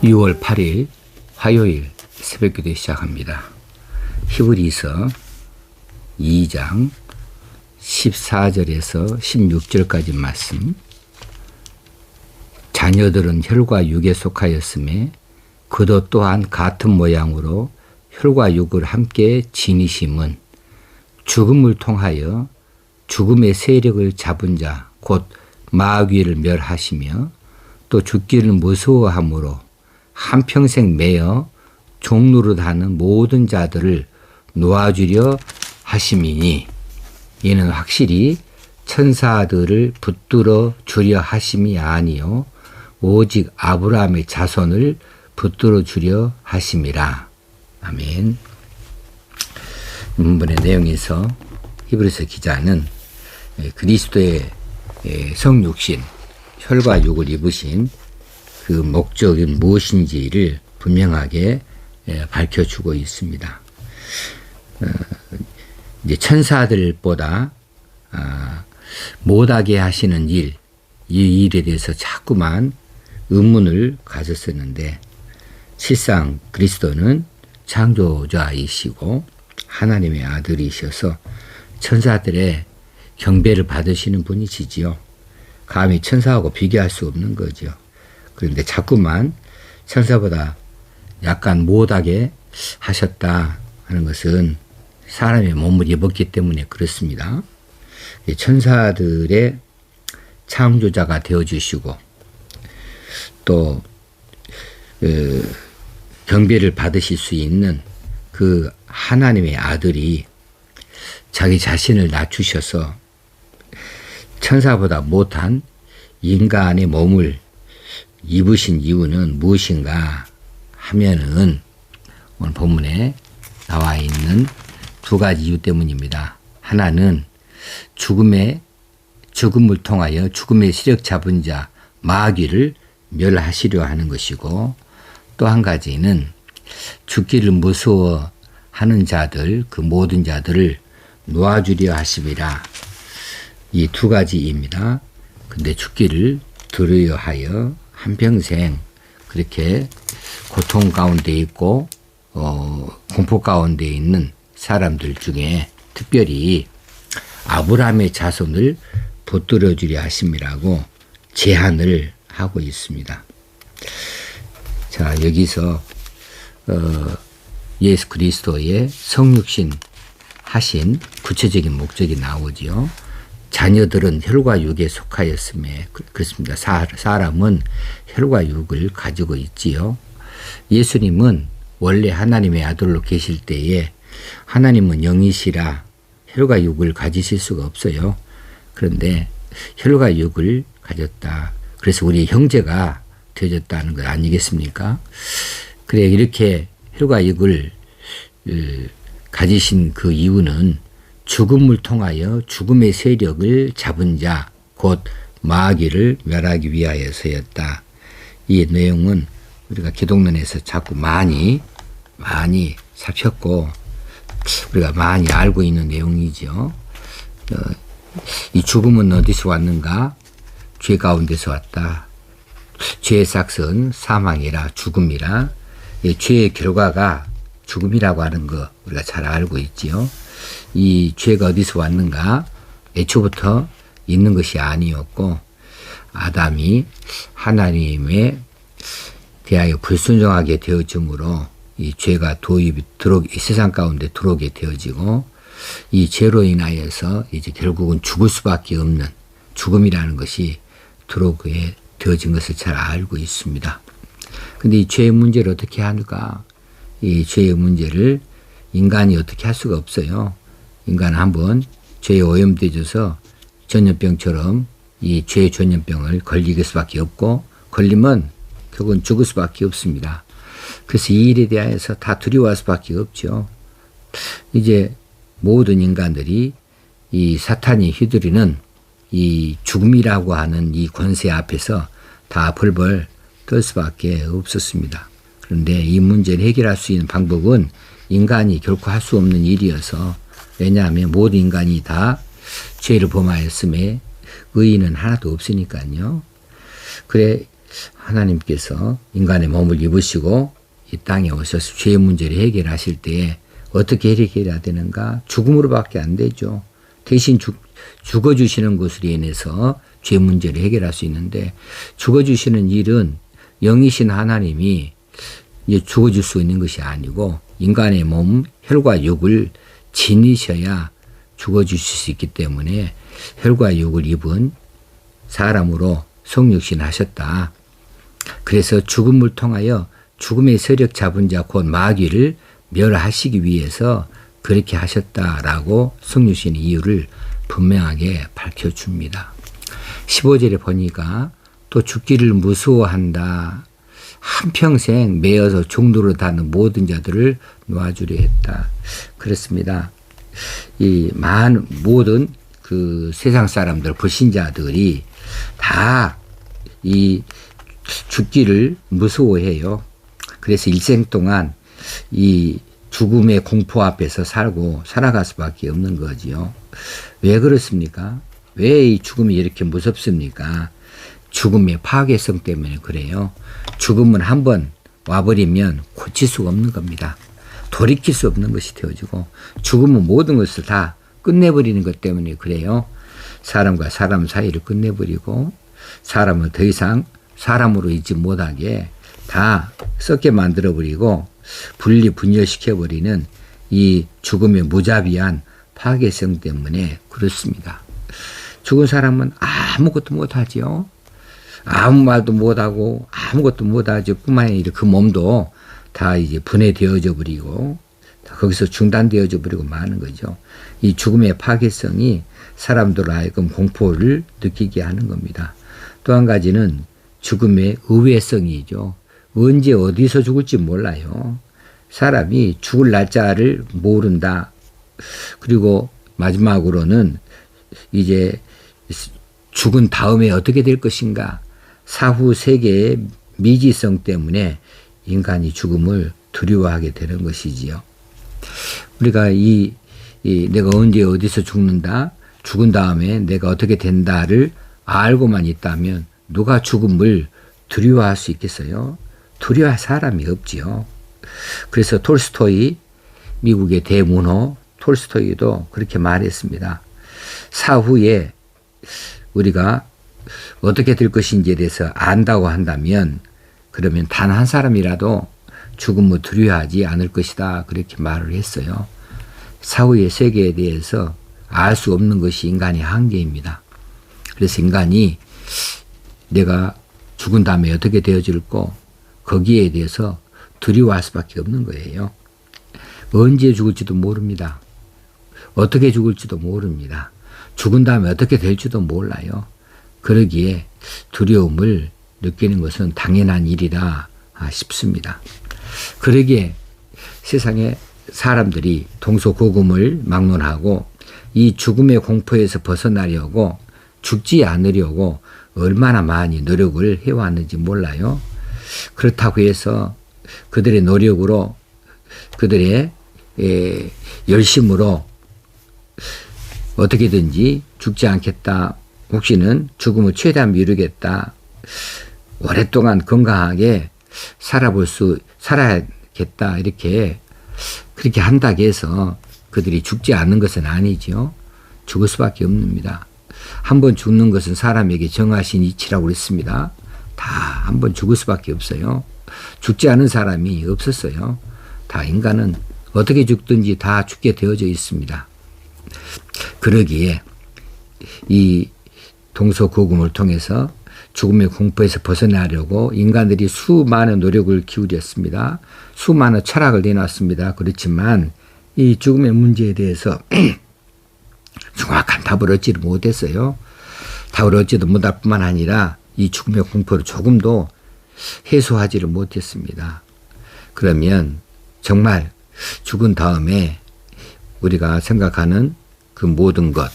6월 8일 화요일 새벽기도 시작합니다. 히브리서 2장 14절에서 16절까지 말씀. 자녀들은 혈과 육에 속하였음에 그도 또한 같은 모양으로 혈과 육을 함께 지니심은 죽음을 통하여 죽음의 세력을 잡은 자 곧 마귀를 멸하시며 또 죽기를 무서워함으로 한평생 매여 종노릇하는 모든 자들을 놓아주려 하심이니, 이는 확실히 천사들을 붙들어 주려 하심이 아니요 오직 아브라함의 자손을 붙들어 주려 하심이라. 아멘. 본문의 내용에서 히브리서 기자는 그리스도의 성육신, 혈과 육을 입으신 그 목적이 무엇인지를 분명하게 밝혀주고 있습니다. 이제 천사들보다 못하게 하시는 일, 이 일에 대해서 자꾸만 의문을 가졌었는데, 실상 그리스도는 창조자이시고 하나님의 아들이셔서 천사들의 경배를 받으시는 분이시지요. 감히 천사하고 비교할 수 없는 거죠. 그런데 자꾸만 천사보다 약간 못하게 하셨다 하는 것은 사람의 몸을 입었기 때문에 그렇습니다. 천사들의 창조자가 되어주시고 또 경배를 받으실 수 있는 그 하나님의 아들이 자기 자신을 낮추셔서 천사보다 못한 인간의 몸을 입으신 이유는 무엇인가 하면은 오늘 본문에 나와 있는 두 가지 이유 때문입니다. 하나는 죽음을 통하여 죽음의 세력 잡은 자 마귀를 멸하시려 하는 것이고, 또 한 가지는 죽기를 무서워하는 자들, 그 모든 자들을 놓아주려 하심이라. 이 두 가지입니다. 근데 죽기를 두려워하여 한평생 그렇게 고통 가운데 있고 공포 가운데 있는 사람들 중에 특별히 아브라함의 자손을 붙들어 주려 하심이라고 제안을 하고 있습니다. 자, 여기서 예수 그리스도의 성육신 하신 구체적인 목적이 나오지요. 자녀들은 혈과 육에 속하였음에, 그렇습니다. 사람은 혈과 육을 가지고 있지요. 예수님은 원래 하나님의 아들로 계실 때에 하나님은 영이시라 혈과 육을 가지실 수가 없어요. 그런데 혈과 육을 가졌다. 그래서 우리 형제가 되어졌다는 것 아니겠습니까? 그래, 이렇게 혈과 육을 가지신 그 이유는 죽음을 통하여 죽음의 세력을 잡은 자, 곧 마귀를 멸하기 위하여서였다. 이 내용은 우리가 기독론에서 자꾸 많이 살폈고 우리가 많이 알고 있는 내용이죠. 이 죽음은 어디서 왔는가? 죄 가운데서 왔다. 죄의 삭은 사망이라, 죽음이라. 죄의 결과가 죽음이라고 하는 거 우리가 잘 알고 있지요. 이 죄가 어디서 왔는가? 애초부터 있는 것이 아니었고, 아담이 하나님에 대하여 불순종하게 되어짐으로 이 죄가 이 세상 가운데 들어오게 되어지고, 이 죄로 인하여서 이제 결국은 죽을 수밖에 없는 죽음이라는 것이 들어오게 되어진 것을 잘 알고 있습니다. 근데 이 죄의 문제를 어떻게 하는가? 이 죄의 문제를 인간이 어떻게 할 수가 없어요. 인간은 한번 죄에 오염되어서 전염병처럼 이 죄의 전염병을 걸릴 수밖에 없고, 걸리면 결국은 죽을 수밖에 없습니다. 그래서 이 일에 대해서 다 두려워할 수밖에 없죠. 이제 모든 인간들이 이 사탄이 휘두르는 이 죽음이라고 하는 이 권세 앞에서 다 벌벌 떨 수밖에 없었습니다. 그런데 이 문제를 해결할 수 있는 방법은 인간이 결코 할 수 없는 일이어서, 왜냐하면 모든 인간이 다 죄를 범하였음에 의인은 하나도 없으니까요. 그래, 하나님께서 인간의 몸을 입으시고 이 땅에 오셔서 죄의 문제를 해결하실 때에 어떻게 해결해야 되는가? 죽음으로밖에 안 되죠. 대신 죽어주시는 것으로 인해서 죄 문제를 해결할 수 있는데, 죽어주시는 일은 영이신 하나님이 이제 죽어줄 수 있는 것이 아니고 인간의 몸, 혈과 육을 지니셔야 죽어주실 수 있기 때문에 혈과 육을 입은 사람으로 성육신 하셨다. 그래서 죽음을 통하여 죽음의 세력 잡은 자 곧 마귀를 멸하시기 위해서 그렇게 하셨다라고 성육신의 이유를 분명하게 밝혀줍니다. 15절에 보니까 또 죽기를 무서워한다. 한평생 매어서 종로로 닿는 모든 자들을 놓아주려 했다. 그렇습니다. 이 모든 그 세상 사람들, 불신자들이 다 이 죽기를 무서워해요. 그래서 일생 동안 이 죽음의 공포 앞에서 살아갈 수밖에 없는 거지요. 왜 그렇습니까? 왜 이 죽음이 이렇게 무섭습니까? 죽음의 파괴성 때문에 그래요. 죽음은 한번 와버리면 고칠 수가 없는 겁니다. 돌이킬 수 없는 것이 되어지고, 죽음은 모든 것을 다 끝내버리는 것 때문에 그래요. 사람과 사람 사이를 끝내버리고, 사람을 더 이상 사람으로 있지 못하게 다 썩게 만들어버리고 분열시켜버리는 이 죽음의 무자비한 파괴성 때문에 그렇습니다. 죽은 사람은 아무것도 못하죠. 아무 말도 못하고 아무것도 못하죠. 뿐만 아니라 그 몸도 다 이제 분해되어져 버리고 거기서 중단되어져 버리고 마는 거죠. 이 죽음의 파괴성이 사람들 하여금 공포를 느끼게 하는 겁니다. 또 한 가지는 죽음의 의외성이죠. 언제 어디서 죽을지 몰라요. 사람이 죽을 날짜를 모른다. 그리고 마지막으로는 이제 죽은 다음에 어떻게 될 것인가. 사후 세계의 미지성 때문에 인간이 죽음을 두려워하게 되는 것이지요. 우리가 내가 언제 어디서 죽는다, 죽은 다음에 내가 어떻게 된다를 알고만 있다면 누가 죽음을 두려워할 수 있겠어요? 두려워할 사람이 없지요. 그래서 톨스토이, 미국의 대문호 톨스토이도 그렇게 말했습니다. 사후에 우리가 어떻게 될 것인지에 대해서 안다고 한다면 그러면 단 한 사람이라도 죽음을 두려워하지 않을 것이다. 그렇게 말을 했어요. 사후의 세계에 대해서 알 수 없는 것이 인간의 한계입니다. 그래서 인간이 내가 죽은 다음에 어떻게 되어질고 거기에 대해서 두려워할 수밖에 없는 거예요. 언제 죽을지도 모릅니다. 어떻게 죽을지도 모릅니다. 죽은 다음에 어떻게 될지도 몰라요. 그러기에 두려움을 느끼는 것은 당연한 일이라 싶습니다. 그러기에 세상에 사람들이 동서고금을 막론하고 이 죽음의 공포에서 벗어나려고 죽지 않으려고 얼마나 많이 노력을 해왔는지 몰라요. 그렇다고 해서 그들의 노력으로 그들의 열심으로 어떻게든지 죽지 않겠다. 혹시는 죽음을 최대한 미루겠다. 오랫동안 건강하게 살아야겠다. 그렇게 한다고 해서 그들이 죽지 않는 것은 아니죠. 죽을 수밖에 없습니다. 한 번 죽는 것은 사람에게 정하신 이치라고 그랬습니다. 다 한 번 죽을 수밖에 없어요. 죽지 않은 사람이 없었어요. 다 인간은 어떻게 죽든지 다 죽게 되어져 있습니다. 그러기에 이 동서고금을 통해서 죽음의 공포에서 벗어나려고 인간들이 수많은 노력을 기울였습니다. 수많은 철학을 내놨습니다. 그렇지만 이 죽음의 문제에 대해서 정확한 답을 얻지를 못했어요. 답을 얻지도 못할 뿐만 아니라 이 죽음의 공포를 조금도 해소하지를 못했습니다. 그러면 정말 죽은 다음에 우리가 생각하는 그 모든 것,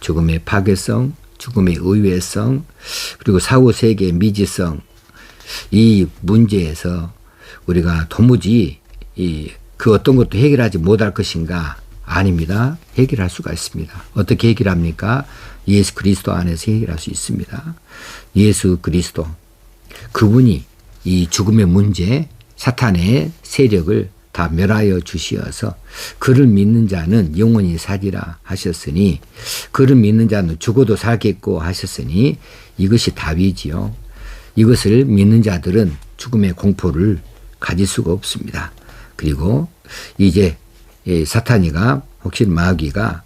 죽음의 파괴성, 죽음의 의외성, 그리고 사후 세계의 미지성, 이 문제에서 우리가 도무지 그 어떤 것도 해결하지 못할 것인가? 아닙니다. 해결할 수가 있습니다. 어떻게 해결합니까? 예수 그리스도 안에서 해결할 수 있습니다. 예수 그리스도, 그분이 이 죽음의 문제, 사탄의 세력을 다 멸하여 주시어서 그를 믿는 자는 영원히 살리라 하셨으니, 그를 믿는 자는 죽어도 살겠고 하셨으니 이것이 답이지요. 이것을 믿는 자들은 죽음의 공포를 가질 수가 없습니다. 그리고 이제 사탄이가, 혹시 마귀가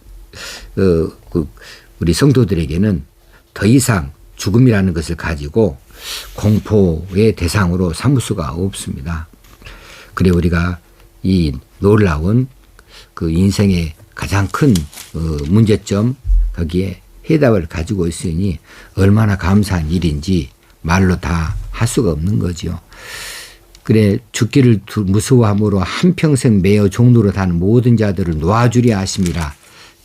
우리 성도들에게는 더 이상 죽음이라는 것을 가지고 공포의 대상으로 삼을 수가 없습니다. 그래 우리가 이 놀라운 그 인생의 가장 큰 문제점, 거기에 해답을 가지고 있으니 얼마나 감사한 일인지 말로 다 할 수가 없는 거죠. 그래 죽기를 무서워함으로 한평생 매어 종로로 다는 모든 자들을 놓아주려 하심이라.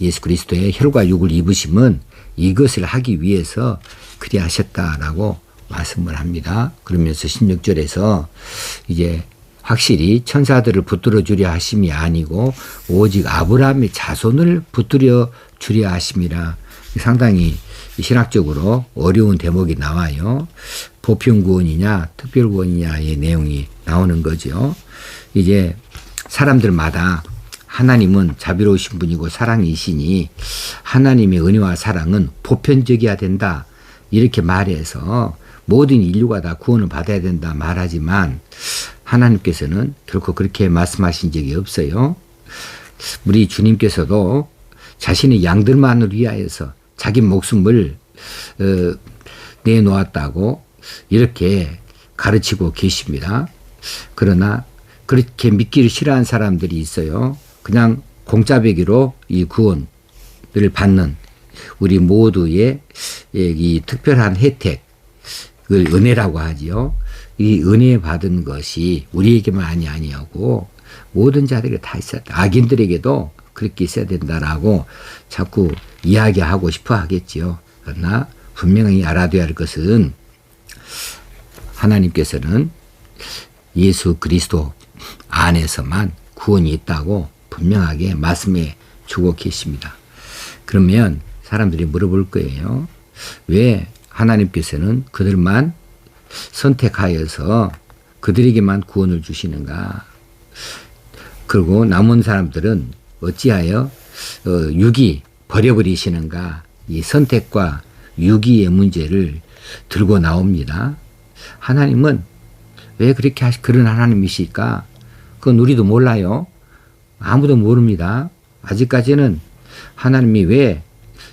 예수 그리스도의 혈과 육을 입으심은 이것을 하기 위해서 그리하셨다라고 말씀을 합니다. 그러면서 16절에서 이제 확실히 천사들을 붙들어 주려 하심이 아니고 오직 아브라함의 자손을 붙들어 주려 하심이라. 상당히 신학적으로 어려운 대목이 나와요. 보편구원이냐 특별구원이냐의 내용이 나오는 거죠. 이제 사람들마다 하나님은 자비로우신 분이고 사랑이시니 하나님의 은혜와 사랑은 보편적이어야 된다, 이렇게 말해서 모든 인류가 다 구원을 받아야 된다 말하지만, 하나님께서는 결코 그렇게 말씀하신 적이 없어요. 우리 주님께서도 자신의 양들만을 위하여서 자기 목숨을 내놓았다고 이렇게 가르치고 계십니다. 그러나 그렇게 믿기를 싫어하는 사람들이 있어요. 그냥 공짜배기로 이 구원을 받는 우리 모두의 이 특별한 혜택을 은혜라고 하지요. 이 은혜 받은 것이 우리에게만이 아니하고 모든 자들에게 다 있어야 된다. 악인들에게도 그렇게 있어야 된다라고 자꾸 이야기하고 싶어 하겠지요. 그러나 분명히 알아둬야 할 것은 하나님께서는 예수 그리스도 안에서만 구원이 있다고 분명하게 말씀해 주고 계십니다. 그러면 사람들이 물어볼 거예요. 왜 하나님께서는 그들만 선택하여서 그들에게만 구원을 주시는가? 그리고 남은 사람들은 어찌하여 유기 버려버리시는가? 이 선택과 유기의 문제를 들고 나옵니다. 하나님은 왜 그렇게 그런 하나님이실까? 그건 우리도 몰라요. 아무도 모릅니다. 아직까지는 하나님이 왜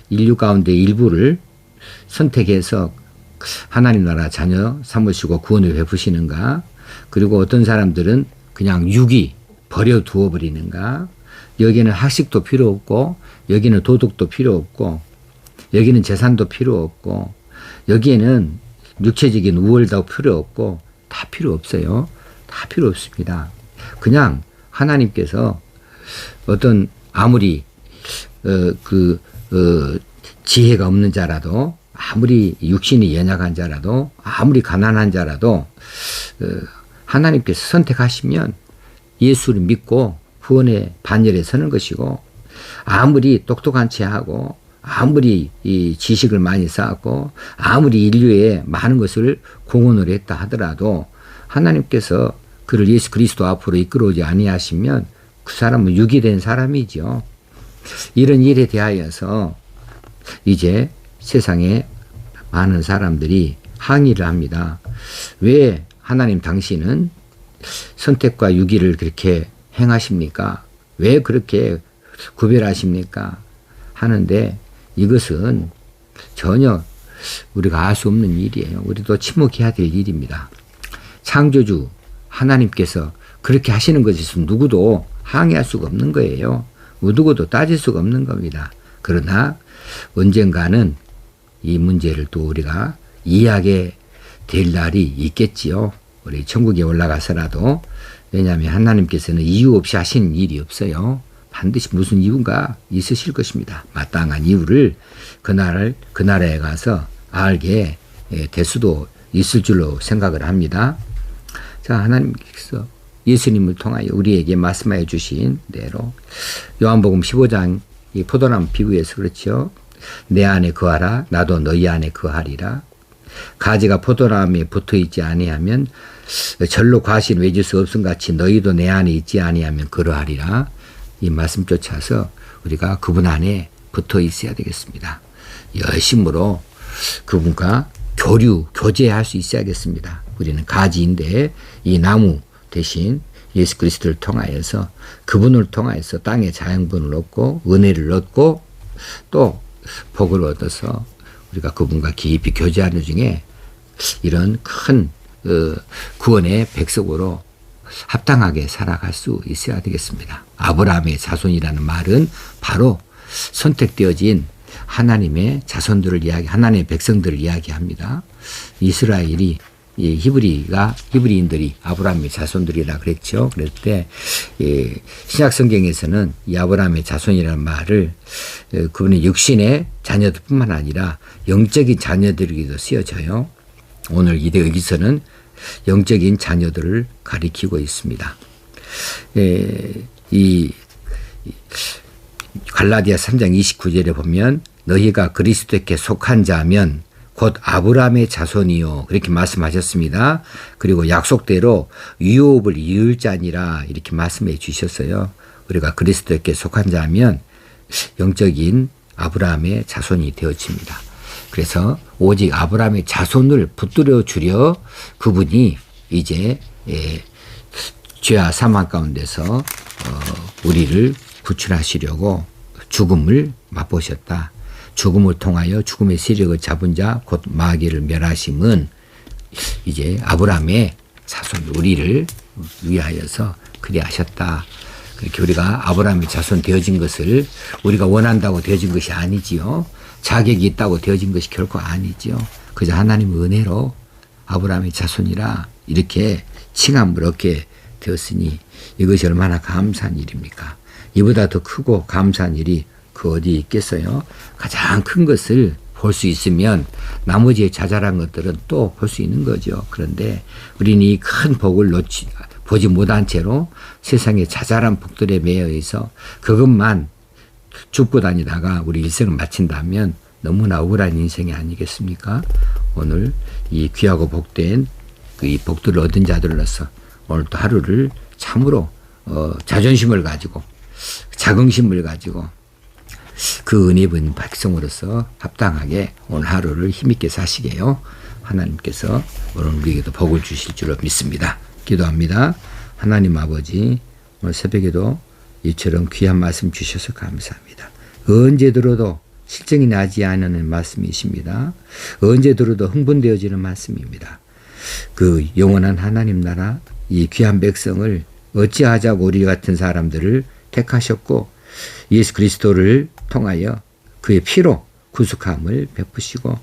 인류 가운데 일부를 선택해서 하나님 나라 자녀 삼으시고 구원을 베푸시는가? 그리고 어떤 사람들은 그냥 유기 버려두어 버리는가? 여기는 학식도 필요 없고, 여기는 도덕도 필요 없고, 여기는 재산도 필요 없고, 여기에는 육체적인 우월도 필요 없고, 다 필요 없어요. 다 필요 없습니다. 그냥 하나님께서 어떤 아무리 지혜가 없는 자라도, 아무리 육신이 연약한 자라도, 아무리 가난한 자라도 하나님께서 선택하시면 예수를 믿고 구원의 반열에 서는 것이고, 아무리 똑똑한 체하고 아무리 이 지식을 많이 쌓았고 아무리 인류에 많은 것을 공헌을 했다 하더라도 하나님께서 그를 예수 그리스도 앞으로 이끌어오지 아니하시면 그 사람은 유기된 사람이죠. 이런 일에 대하여서 이제 세상에 많은 사람들이 항의를 합니다. 왜 하나님 당신은 선택과 유기를 그렇게 행하십니까? 왜 그렇게 구별하십니까? 하는데 이것은 전혀 우리가 알 수 없는 일이에요. 우리도 침묵해야 될 일입니다. 창조주 하나님께서 그렇게 하시는 것에서 누구도 항의할 수가 없는 거예요. 누구도 따질 수가 없는 겁니다. 그러나 언젠가는 이 문제를 또 우리가 이해하게 될 날이 있겠지요. 우리 천국에 올라가서라도. 왜냐하면 하나님께서는 이유 없이 하시는 일이 없어요. 반드시 무슨 이유가 있으실 것입니다. 마땅한 이유를 그 나라에 가서 알게 될 수도 있을 줄로 생각을 합니다. 자, 하나님께서 예수님을 통하여 우리에게 말씀하여 주신 대로 요한복음 15장 이 포도나무 비유에서 그렇죠. 내 안에 거하라 나도 너희 안에 거하리라. 가지가 포도나무에 붙어 있지 아니하면 절로 과실 맺을 수 없음 같이 너희도 내 안에 있지 아니하면 그러하리라. 이 말씀 쫓아서 우리가 그분 안에 붙어 있어야 되겠습니다. 열심으로 그분과 교제할 수 있어야겠습니다. 우리는 가지인데 이 나무 대신 예수 그리스도를 통하여서 그분을 통하여서 땅의 자양분을 얻고 은혜를 얻고 또 복을 얻어서 우리가 그분과 깊이 교제하는 중에 이런 큰 구원의 백성으로 합당하게 살아갈 수 있어야 되겠습니다. 아브라함의 자손이라는 말은 바로 선택되어진 하나님의 자손들을 하나님의 백성들을 이야기합니다. 이스라엘이 히브리인들이 아브라함의 자손들이라 그랬죠. 그럴 때 신약 성경에서는 이 아브라함의 자손이라는 말을 그분의 육신의 자녀들뿐만 아니라 영적인 자녀들에게도 쓰여져요. 오늘 여기서는 영적인 자녀들을 가리키고 있습니다. 이 갈라디아 3장 29절에 보면 너희가 그리스도께 속한 자면 곧 아브라함의 자손이요 그렇게 말씀하셨습니다. 그리고 약속대로 유업을 이을 자니라 이렇게 말씀해 주셨어요. 우리가 그리스도께 속한 자면 영적인 아브라함의 자손이 되어집니다. 그래서 오직 아브라함의 자손을 붙들어 주려 그분이 이제 죄와 사망 가운데서 우리를 구출하시려고 죽음을 맛보셨다. 죽음을 통하여 죽음의 세력을 잡은 자 곧 마귀를 멸하심은 이제 아브라함의 자손 우리를 위하여서 그리 하셨다. 그렇게 우리가 아브라함의 자손 되어진 것을 우리가 원한다고 되어진 것이 아니지요. 자격이 있다고 되어진 것이 결코 아니지요. 그저 하나님의 은혜로 아브라함의 자손이라 이렇게 칭함을 얻게 되었으니 이것이 얼마나 감사한 일입니까? 이보다 더 크고 감사한 일이 그 어디 있겠어요? 가장 큰 것을 볼 수 있으면 나머지의 자잘한 것들은 또 볼 수 있는 거죠. 그런데 우리는 이 큰 복을 보지 못한 채로 세상의 자잘한 복들에 매여 있어 그것만 줍고 다니다가 우리 일생을 마친다면 너무나 억울한 인생이 아니겠습니까? 오늘 이 귀하고 복된 이 복들을 얻은 자들로서 오늘 또 하루를 참으로 자존심을 가지고 자긍심을 가지고 그 은혜 입은 백성으로서 합당하게 오늘 하루를 힘있게 사시게요. 하나님께서 오늘 우리에게도 복을 주실 줄로 믿습니다. 기도합니다. 하나님 아버지 오늘 새벽에도 이처럼 귀한 말씀 주셔서 감사합니다. 언제 들어도 실증이 나지 않는 말씀이십니다. 언제 들어도 흥분되어지는 말씀입니다. 그 영원한 하나님 나라 이 귀한 백성을 어찌하자고 우리 같은 사람들을 택하셨고 예수 그리스도를 통하여 그의 피로 구속함을 베푸시고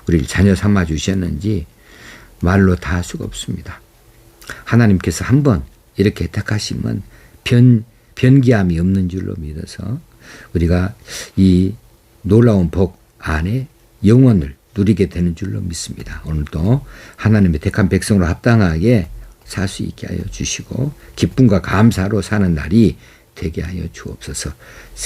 우리를 자녀 삼아 주셨는지 말로 다 할 수가 없습니다. 하나님께서 한번 이렇게 택하시면 변기함이 없는 줄로 믿어서 우리가 이 놀라운 복 안에 영원을 누리게 되는 줄로 믿습니다. 오늘도 하나님의 택한 백성으로 합당하게 살 수 있게 하여 주시고 기쁨과 감사로 사는 날이 되게 하여 주옵소서.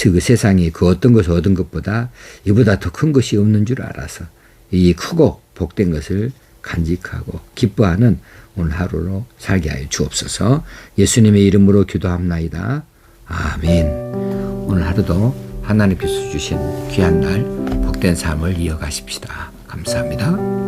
그 세상에 그 어떤 것을 얻은 것보다 이보다 더 큰 것이 없는 줄 알아서 이 크고 복된 것을 간직하고 기뻐하는 오늘 하루로 살게 하여 주옵소서. 예수님의 이름으로 기도합나이다. 아멘. 오늘 하루도 하나님께서 주신 귀한 날 복된 삶을 이어가십시다. 감사합니다.